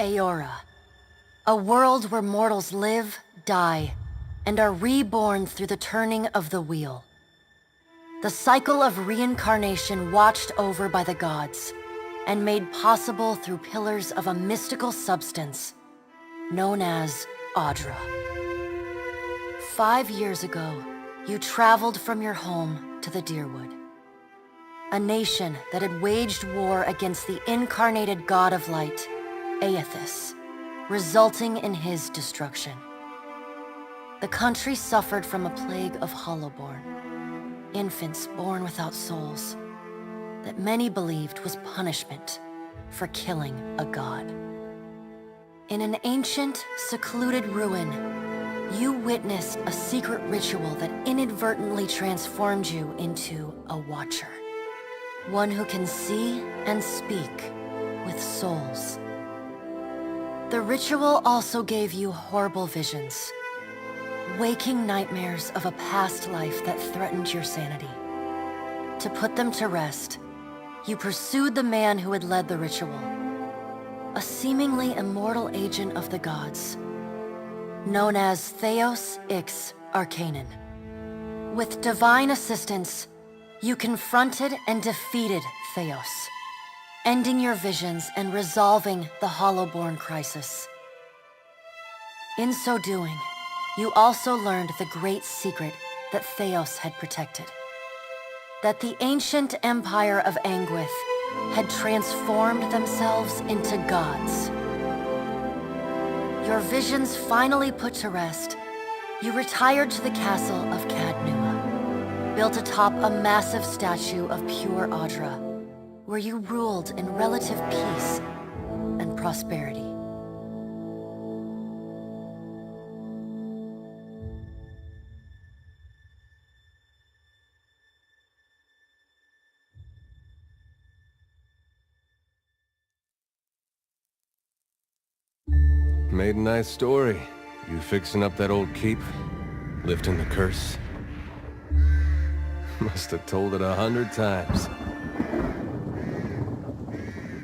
Aora, a world where mortals live, die, and are reborn through the turning of the wheel. The cycle of reincarnation watched over by the gods, and made possible through pillars of a mystical substance known as Audra. 5 years ago, you traveled from your home to the Deerwood, a nation that had waged war against the incarnated god of light, Aethys, resulting in his destruction. The country suffered from a plague of hollowborn, infants born without souls, that many believed was punishment for killing a god. In an ancient, secluded ruin, you witnessed a secret ritual that inadvertently transformed you into a Watcher. One who can see and speak with souls. The ritual also gave you horrible visions, waking nightmares of a past life that threatened your sanity. To put them to rest, you pursued the man who had led the ritual, a seemingly immortal agent of the gods, known as Theos Ix Arcanon. With divine assistance, you confronted and defeated Theos, ending your visions and resolving the Hollowborn crisis. In so doing, you also learned the great secret that Theos had protected. That the ancient empire of Anguith had transformed themselves into gods. Your visions finally put to rest, you retired to the castle of Cadnua, built atop a massive statue of pure Audra, where you ruled in relative peace and prosperity. Made a nice story. You fixing up that old keep? Lifting the curse? Must have told it 100 times.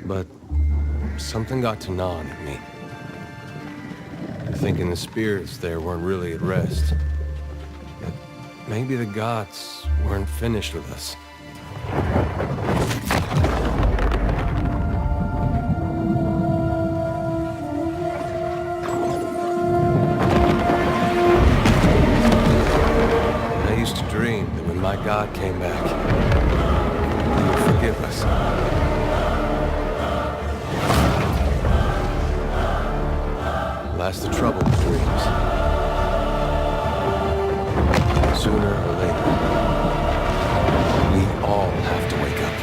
But something got to gnawing at me. Thinking the spirits there weren't really at rest. That maybe the gods weren't finished with us. My God came back. He would forgive us. Last the trouble with dreams. Sooner or later, we all have to wake up.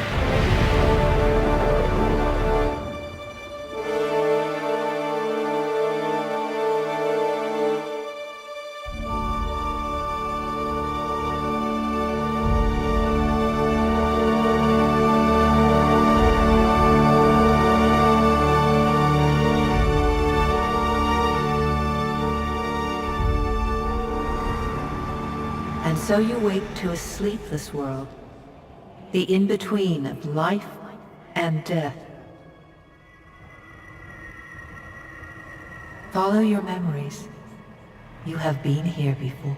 So you wake to a sleepless world, the in-between of life and death. Follow your memories. You have been here before.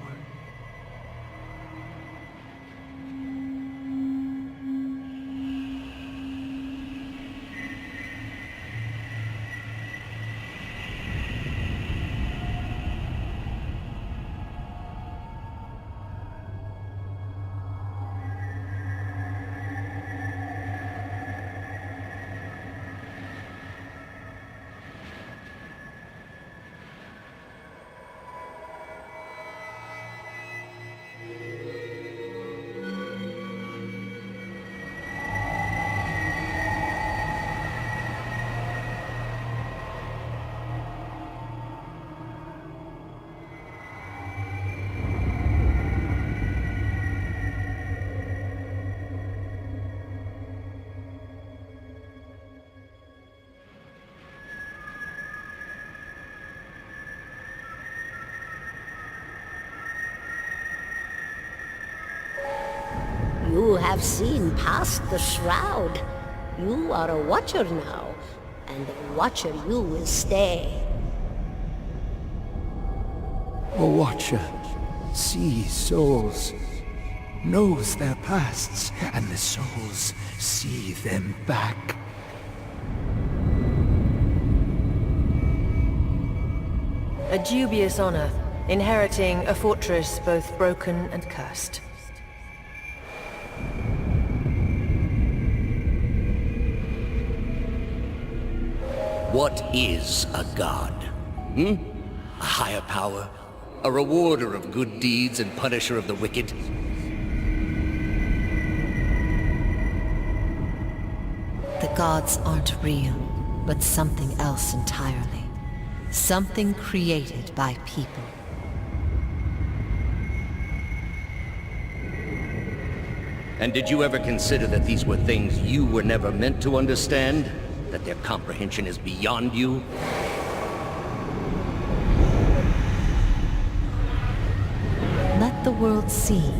You have seen past the shroud. You are a watcher now. and a Watcher you will stay. A Watcher sees souls, knows their pasts, and the souls see them back. A dubious honor, inheriting a fortress both broken and cursed. What is a god? A higher power? A rewarder of good deeds and punisher of the wicked? The gods aren't real, but something else entirely. Something created by people. And did you ever consider that these were things you were never meant to understand? That their comprehension is beyond you? Let the world see.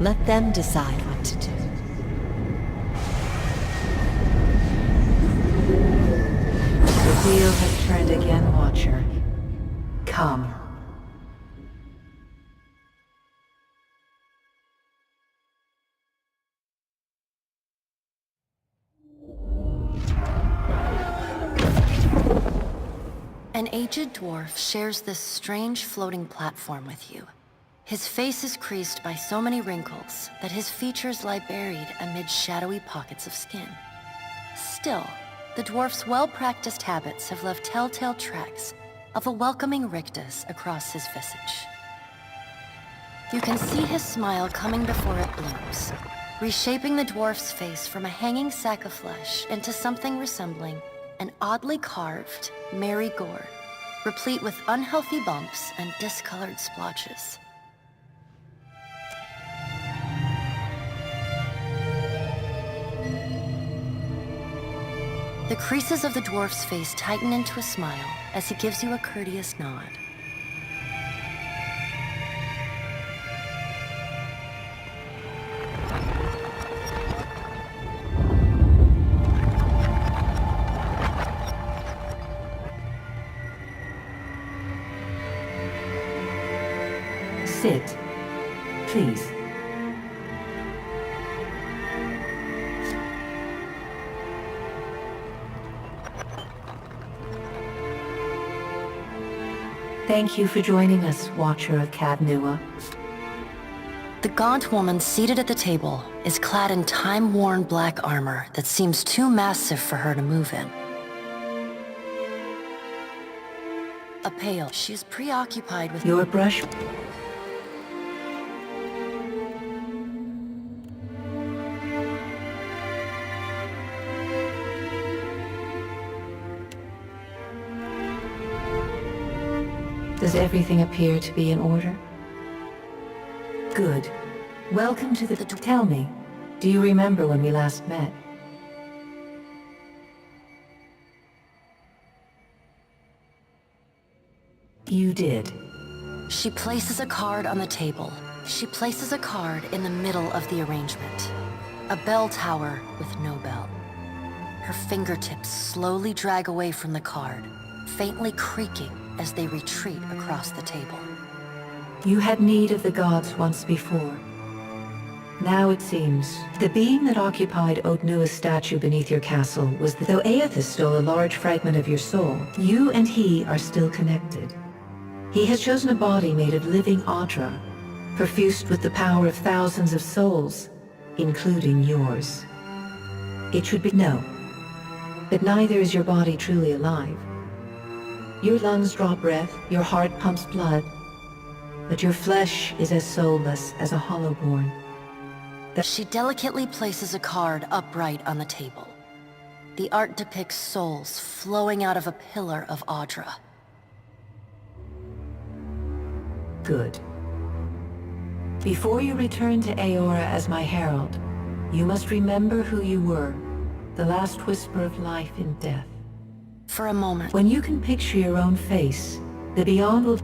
Let them decide what to do. The wheel has turned again, Watcher. Come. An aged dwarf shares this strange floating platform with you. His face is creased by so many wrinkles that his features lie buried amid shadowy pockets of skin. Still, the dwarf's well-practiced habits have left telltale tracks of a welcoming rictus across his visage. You can see his smile coming before it blooms, reshaping the dwarf's face from a hanging sack of flesh into something resembling an oddly carved, merry gourd, replete with unhealthy bumps and discolored splotches. The creases of the dwarf's face tighten into a smile as he gives you a courteous nod. Sit, please. Thank you for joining us, Watcher of Cadnua. The gaunt woman seated at the table is clad in time-worn black armor that seems too massive for her to move in. A pale, she is preoccupied with Your brush... Does everything appear to be in order? Good. Welcome to the... Tell me, do you remember when we last met? You did. She places a card on the table. She places a card in the middle of the arrangement. A bell tower with no bell. Her fingertips slowly drag away from the card, faintly creaking as they retreat across the table. You had need of the gods once before. Now it seems, the being that occupied Odnua's statue beneath your castle was though Aethys stole a large fragment of your soul, you and he are still connected. He has chosen a body made of living Audra, perfused with the power of thousands of souls, including yours. It should be no, but neither is your body truly alive. Your lungs draw breath, your heart pumps blood, but your flesh is as soulless as a hollowborn. She delicately places a card upright on the table. The art depicts souls flowing out of a pillar of Audra. Good. Before you return to Aora as my herald, you must remember who you were, the last whisper of life in death. For a moment, When you can picture your own face, the Beyond will...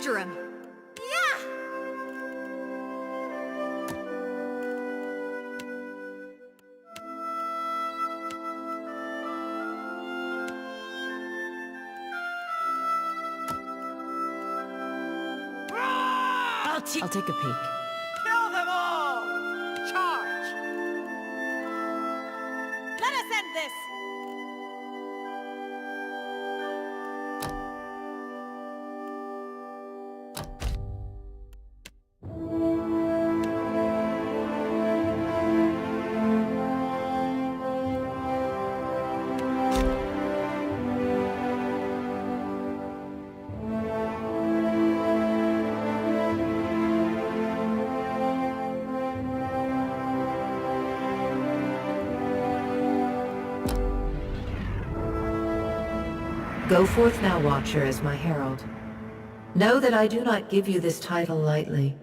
after him! Yeah! I'll take a peek. Kill them all! Charge! Let us end this! Go forth now, Watcher, as my herald. Know that I do not give you this title lightly.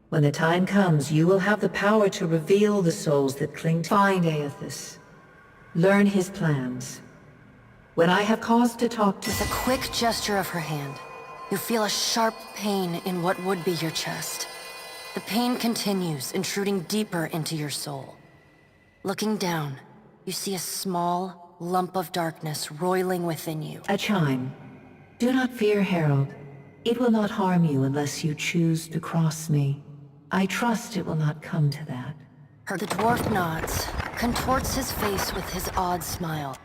When the time comes, you will have the power to reveal the souls that cling to... Find Aethys. Learn his plans. When I have cause to talk to... With a quick gesture of her hand, you feel a sharp pain in what would be your chest. The pain continues, intruding deeper into your soul. Looking down, you see a small lump of darkness roiling within you. A chime. Do not fear, Herald. It will not harm you unless you choose to cross me. I trust it will not come to that. The dwarf nods, contorts his face with his odd smile.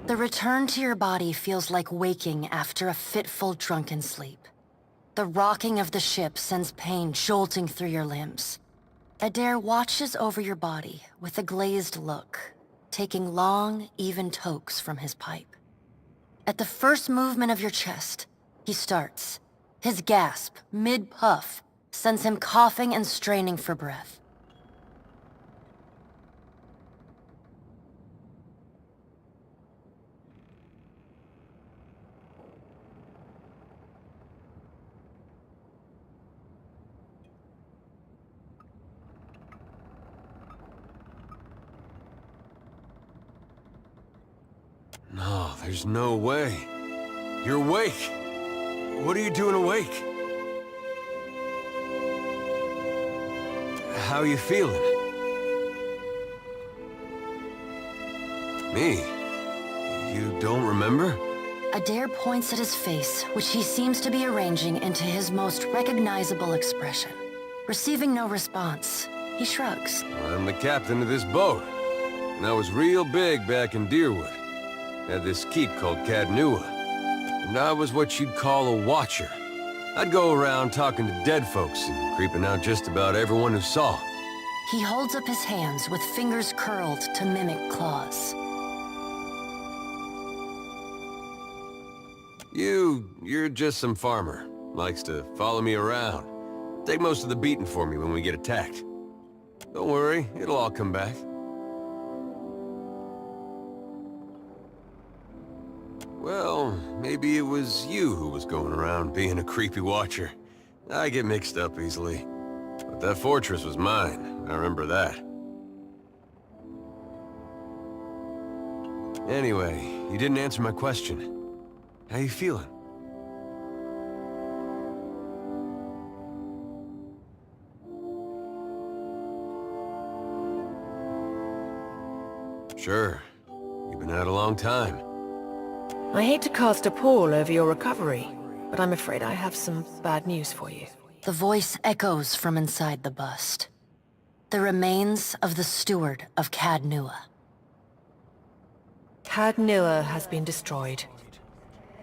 The return to your body feels like waking after a fitful drunken sleep. The rocking of the ship sends pain jolting through your limbs. Adair watches over your body with a glazed look, taking long, even tokes from his pipe. At the first movement of your chest, he starts. His gasp, mid-puff, sends him coughing and straining for breath. No, there's no way. You're awake. What are you doing awake? How are you feeling? Me? You don't remember? Adair points at his face, which he seems to be arranging into his most recognizable expression. Receiving no response, he shrugs. I'm the captain of this boat. And I was real big back in Deerwood. Had this keep called Cadnua. And I was what you'd call a watcher. I'd go around talking to dead folks and creeping out just about everyone who saw. He holds up his hands with fingers curled to mimic claws. You're just some farmer. Likes to follow me around. Take most of the beating for me when we get attacked. Don't worry, it'll all come back. Well, maybe it was you who was going around being a creepy watcher. I get mixed up easily. But that fortress was mine. I remember that. Anyway, you didn't answer my question. How you feeling? Sure. You've been out a long time. I hate to cast a pall over your recovery, but I'm afraid I have some bad news for you. The voice echoes from inside the bust. The remains of the steward of Cad Nua. Cad Nua has been destroyed.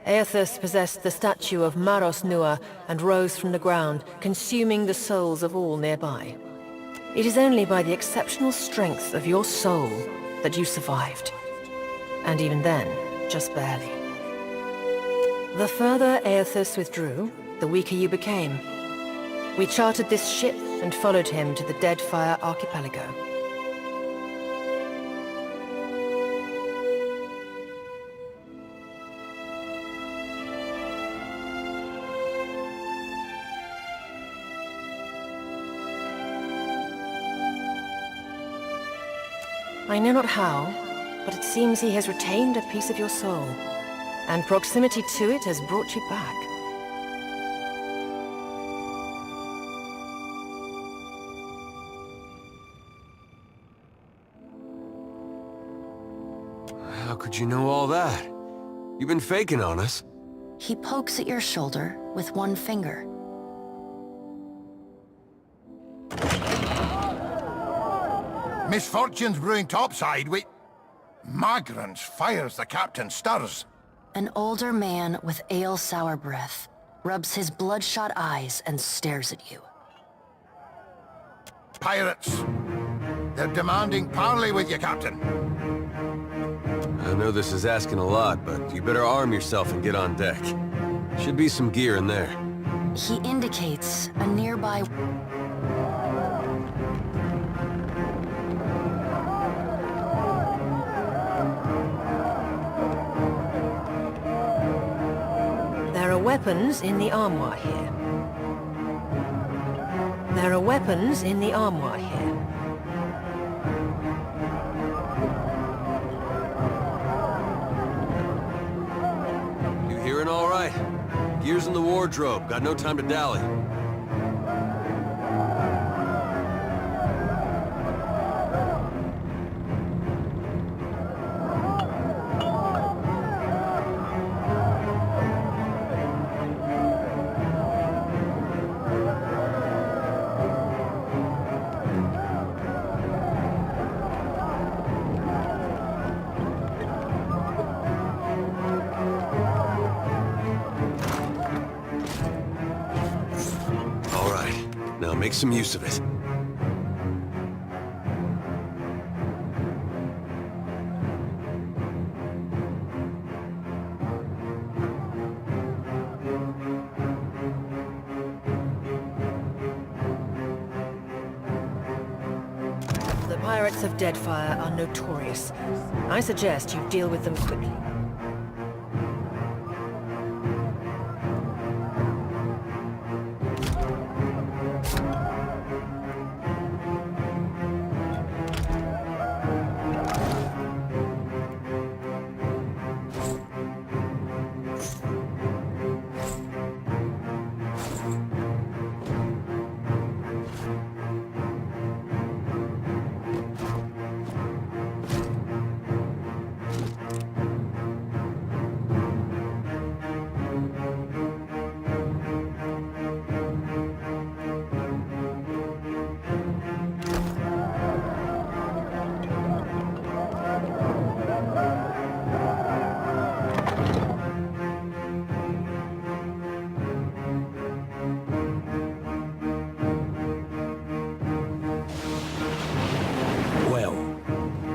Aethys possessed the statue of Maros Nua and rose from the ground, consuming the souls of all nearby. It is only by the exceptional strength of your soul that you survived. And even then, just barely. The further Aethys withdrew, the weaker you became. We chartered this ship and followed him to the Deadfire archipelago. I know not how, but it seems he has retained a piece of your soul, and proximity to it has brought you back. How could you know all that? You've been faking on us. He pokes at your shoulder with one finger. Misfortune's brewing topside. Migrants fires the captain stirs. An older man with ale-sour breath rubs his bloodshot eyes and stares at you. Pirates. They're demanding parley with you, Captain. I know this is asking a lot, but you better arm yourself and get on deck. Should be some gear in there. He indicates a nearby... There are weapons in the armoire here. There are weapons in the armoire here. You hearing all right? Gear's in the wardrobe. Got no time to dally. Now make some use of it. The pirates of Deadfire are notorious. I suggest you deal with them quickly.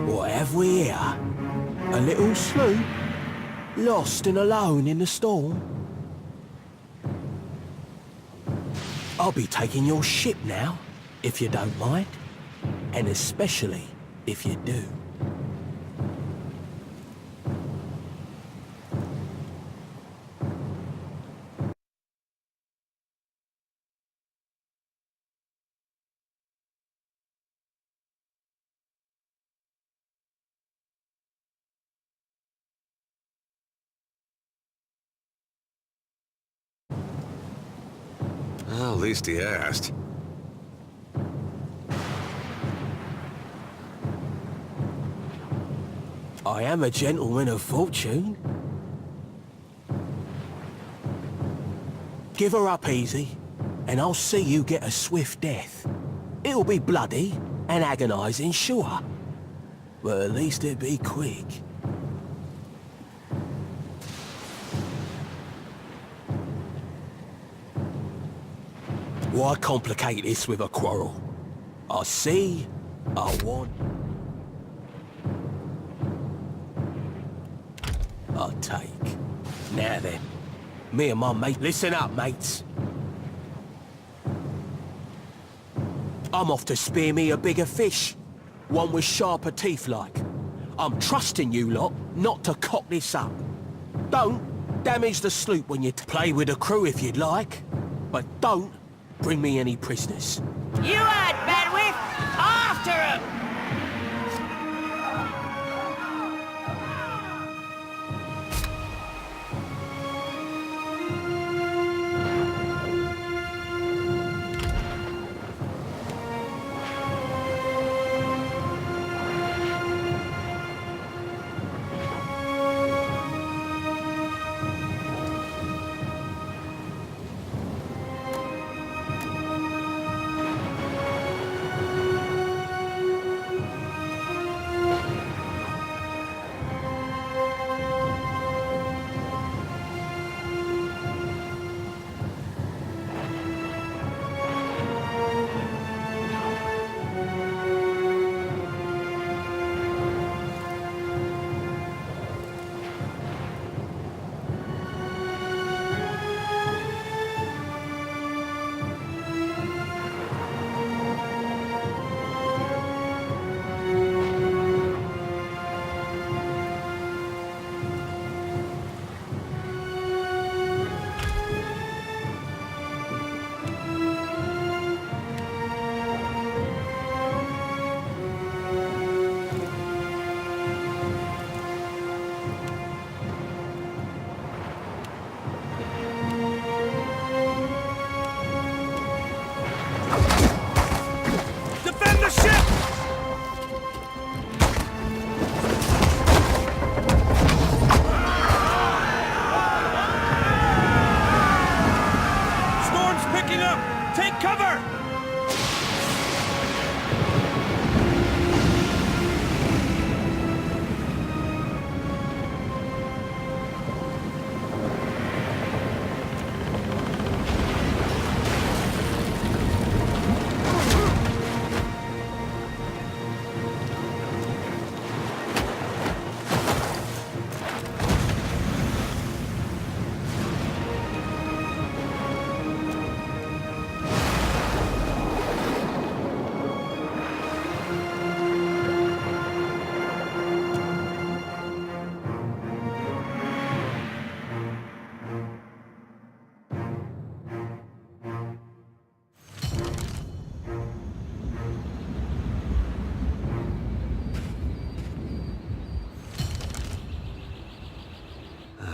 What have we here? A little sloop? Lost and alone in the storm? I'll be taking your ship now, if you don't mind. And especially if you do. Well, at least he asked. I am a gentleman of fortune. Give her up easy, and I'll see you get a swift death. It'll be bloody and agonizing, sure. But at least it'll be quick. Why complicate this with a quarrel? I see, I want, I take. Now then, me and my mate, listen up, mates. I'm off to spear me a bigger fish. One with sharper teeth like. I'm trusting you lot not to cock this up. Don't damage the sloop when you play with the crew if you'd like. But don't bring me any prisoners. You had bandwidth! After him!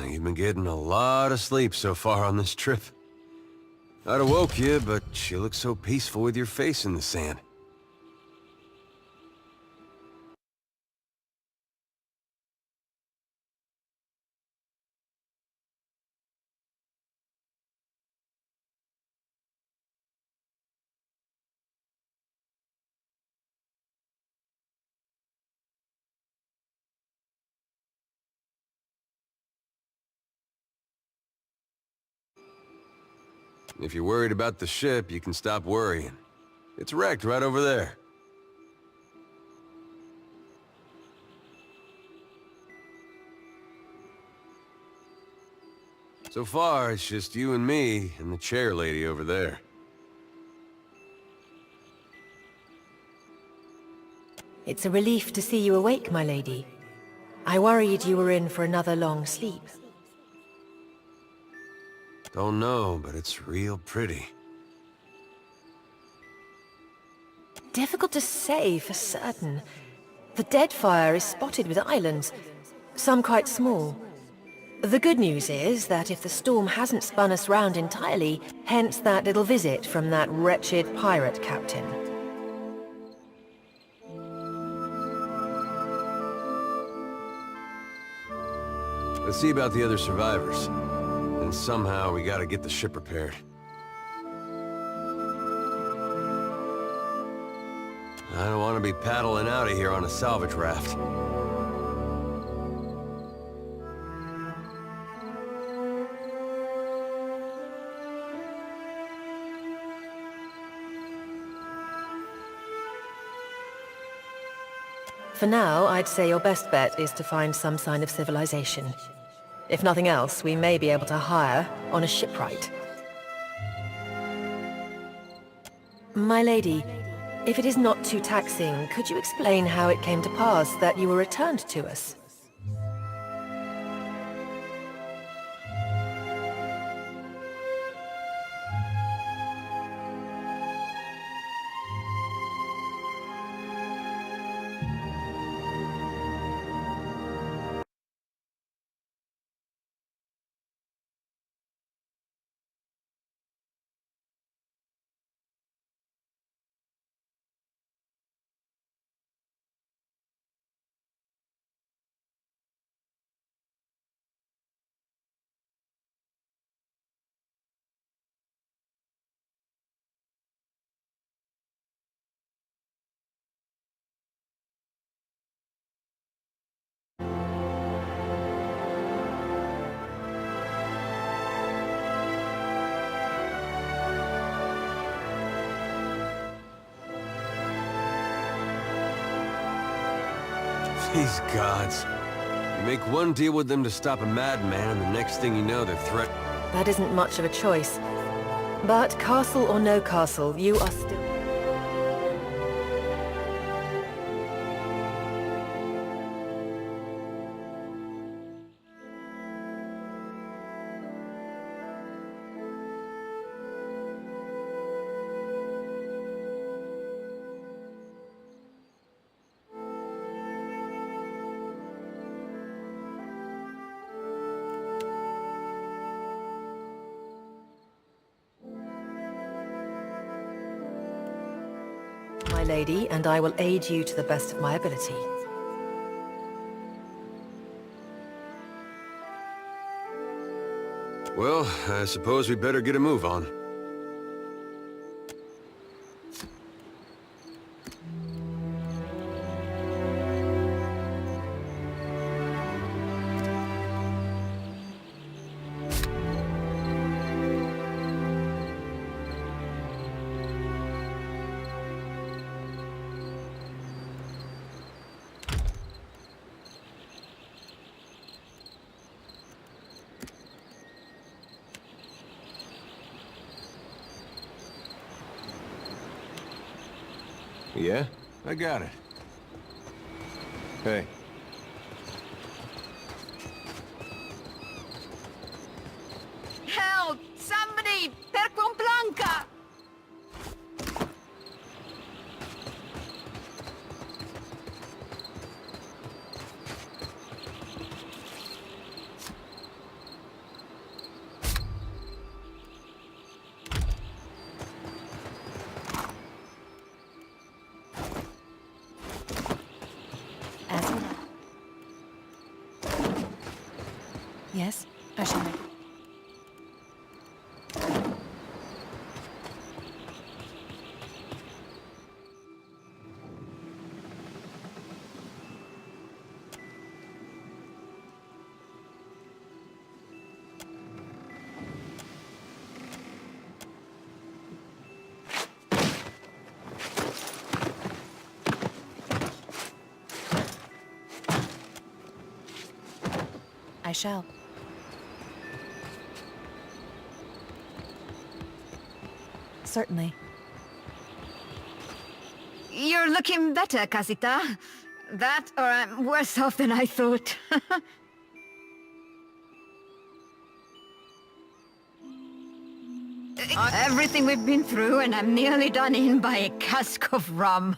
You've been getting a lot of sleep so far on this trip. I'd have woke you, but you look so peaceful with your face in the sand. If you're worried about the ship, you can stop worrying. It's wrecked right over there. So far, it's just you and me and the chair lady over there. It's a relief to see you awake, my lady. I worried you were in for another long sleep. Don't know, but it's real pretty. Difficult to say for certain. The Deadfire is spotted with islands, some quite small. The good news is that if the storm hasn't spun us round entirely, hence that little visit from that wretched pirate captain. Let's see about the other survivors. And somehow we gotta get the ship repaired. I don't want to be paddling out of here on a salvage raft. For now, I'd say your best bet is to find some sign of civilization. If nothing else, we may be able to hire on a shipwright. My lady, if it is not too taxing, could you explain how it came to pass that you were returned to us? These gods. You make one deal with them to stop a madman, and the next thing you know, they're threatened. That isn't much of a choice. But castle or no castle, you are still... My lady, and I will aid you to the best of my ability. Well, I suppose we better get a move on. Yeah? I got it. Hey. Help! Somebody! Per con planca! Yes, I shall make. I shall. Certainly. You're looking better, Casita. That, or I'm worse off than I thought. Everything we've been through, and I'm nearly done in by a cask of rum.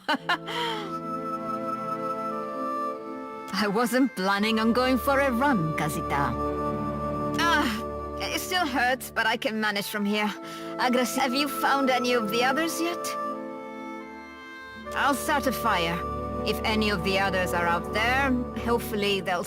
I wasn't planning on going for a run, Casita. little hurt, but I can manage from here. Agres, have you found any of the others yet? I'll start a fire. If any of the others are out there, hopefully they'll...